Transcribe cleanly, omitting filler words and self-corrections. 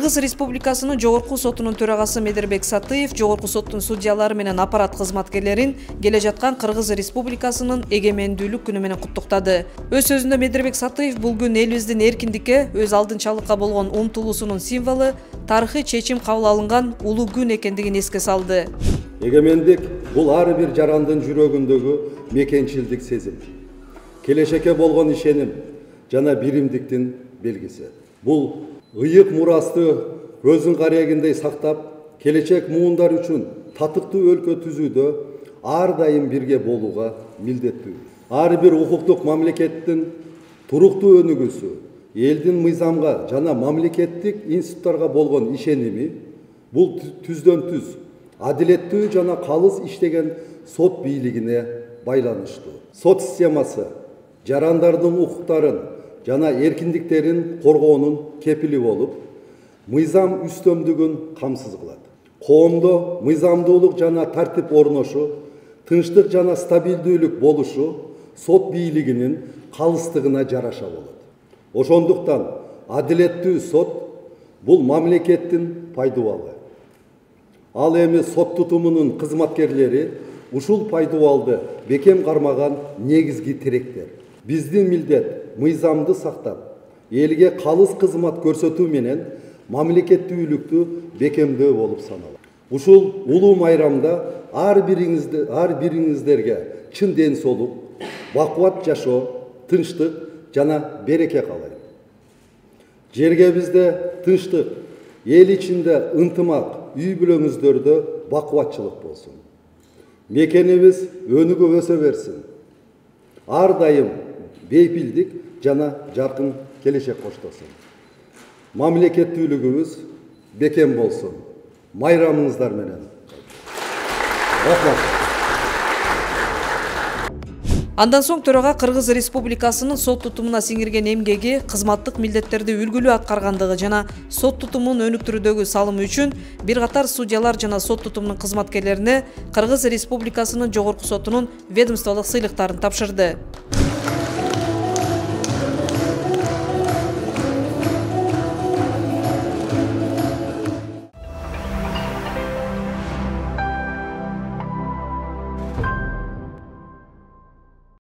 Кыргыз Республикасынын Жогорку сотунун төрагасы Медербек Сатыев Жогорку соттун судьялары менен аппарат кызматкерлерин келе жаткан Кыргыз Республикасынын эгемендүүлүк күнү менен куттуктады. Өз сөзүндө Медербек Сатыев бул күн элибиздин эркиндикке, өз алдынчалыкка болгон умтулуусунун символу, тарыхый чечим кабыл алынган улуу күн экендигин эске салды. Эгемендик бул ар бир жарандын жүрөгүндөгү мекенчилдик сезим, келечекке болгон ишеним жана биримдиктин белгиси. Бул ыйык мурасты көзүн карегиндей сактап, келечек муундар үчүн татыктуу өлкө түзүүдө ар дайым бирге болууга милдеттүү. Ар бир укуктук мамлекеттин туруктуу өнүгүүсү, элдин мыйзамга жана мамлекеттик институттарга болгон ишеними бул түздөн түз, адилеттүү жана калыс иштеген сот бийлигине байланыштуу. Сот системасы жарандардын укуктарын жана эркиндиктерин коргоонун кепили болуп, мыйзам үстөмдүгүн камсыз кылат. Коомдо мыйзамдуулук жана тартип орношу, тынчтык жана стабилдүүлүк болушу сот бийлигинин калыстыгына жараша болот. Ошондуктан адилеттүү сот бул мамлекеттин пайдубалы. Ал эми сот тутумунун кызматкерлери ушул пайдубалды бекем кармаган негизги тиректер. Биздин милдет мыйзамды сактап, элге калыс кызмат көрсөтүү менен мамлекеттүүлүктү бекемдөө болуп саналат. Ушул улуу майрамда ар бириңиздерге чын ден соолук, бакубат жашоо, тынчтык жана береке каалайм. Жергебизде тынчтык, эл ичинде ынтымак, үй бүлөңүздөрдө бакубатчылык болсун. Мекенибиз өнүгүп өсө берсин. Ар дайым бейпилдик жана жаркын келечек коштосун. Мамлекеттүүлүгүбүз бекем болсун. Майрамыңыздар менен. Рахмат. Андан соң төрага Кыргыз Республикасынын сот тутумуна сиңирген эмгеги, кызматтык милдеттерди үлгүлүү аткаргандыгы жана сот тутумун өнүктүрүүдөгү салымы үчүн бир катар судьялар жана сот тутумунун кызматкерлерине Кыргыз Республикасынын Жогорку сотунун ведомстволук сыйлыктарын тапшырды.